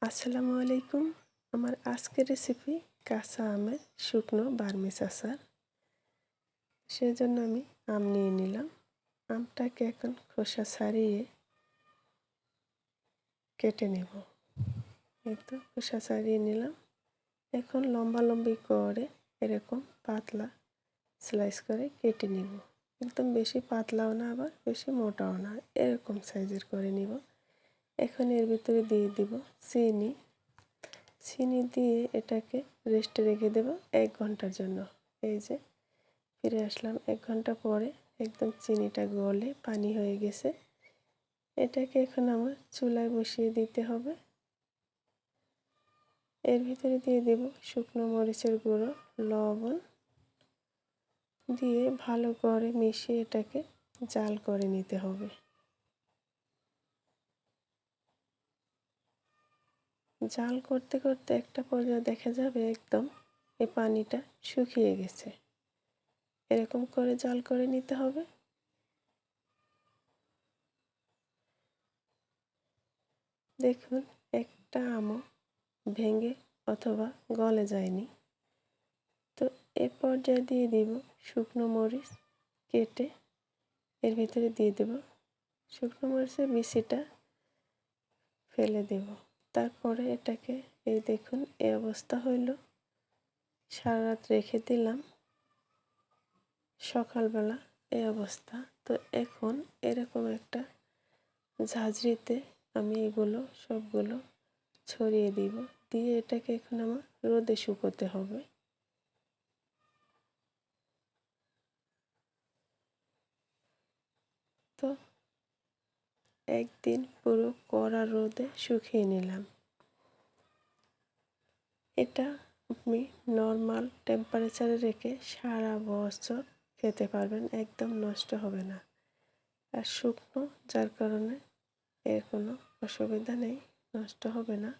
আসসালামু আলাইকুম। আমার আজকের রেসিপি কাঁচা আমের শুকনো বার্মিজ আচার। সেজন্য আমি আম নিয়ে নিলাম। আমটাকে এখন খোসা ছাড়িয়ে কেটে নেব। এই তো খোসা ছাড়িয়ে নিলাম। এখন লম্বালম্বি করে এরকম পাতলা স্লাইস করে কেটে নিব। একদম বেশি পাতলাও না আবার বেশি মোটাও না, এরকম সাইজের করে নিব। এখন এর ভিতরে দিয়ে দিব চিনি দিয়ে এটাকে রেস্টে রেখে দেব 1 ঘন্টার জন্য। এই যে ফিরে আসলাম 1 ঘন্টা পরে, একদম চিনিটা গলে পানি হয়ে গেছে। এটাকে এখন আমার চুলায় বসিয়ে দিতে হবে। এর ভিতরে দিয়ে দেব শুকনো মরিচের গুঁড়ো, লবণ দিয়ে ভালো করে মিশিয়ে এটাকে জাল করে নিতে হবে। জাল করতে করতে একটা পর্যায়ে দেখা যাবে একদম এই পানিটা শুকিয়ে গেছে। এরকম করে জাল করে নিতে হবে। দেখুন একটা আমও ভেঙে অথবা গলে যায়নি। তো এ পর্যায়ে দিয়ে দিব শুকনো মরিচ কেটে এর ভিতরে দিয়ে দেব। শুকনো মরিচের বিচিটা ফেলে দেব। তারপরে এটাকে এই দেখুন এই অবস্থা হইল। সারা রাত রেখে দিলাম, সকালবেলা এই অবস্থা। তো এখন এরকম একটা ঝাঁঝরিতে আমি এগুলো সবগুলো ছড়িয়ে দিব। দিয়ে এটাকে এখন আমার রোদে শুকোতে হবে। তো একদিন পুরো কড়া রোদে শুকিয়ে নিলাম। এটা আপনি নর্মাল টেম্পারেচারে রেখে সারা বছর খেতে পারবেন, একদম নষ্ট হবে না। আর শুকনো যার কারণে এর কোনো অসুবিধা নেই, নষ্ট হবে না।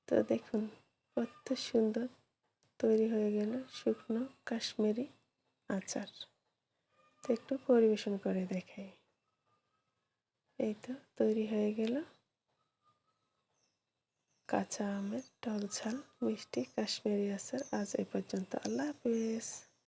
তো দেখুন কত সুন্দর তৈরি হয়ে গেল শুকনো কাশ্মীরি আচার। তো একটু পরিবেশন করে দেখাই। এই তো তৈরি হয়ে গেল কাঁচা আমের টক ঝাল মিষ্টি কাশ্মীরি আচার। আজ এই পর্যন্ত। আল্লাহ হাফেজ।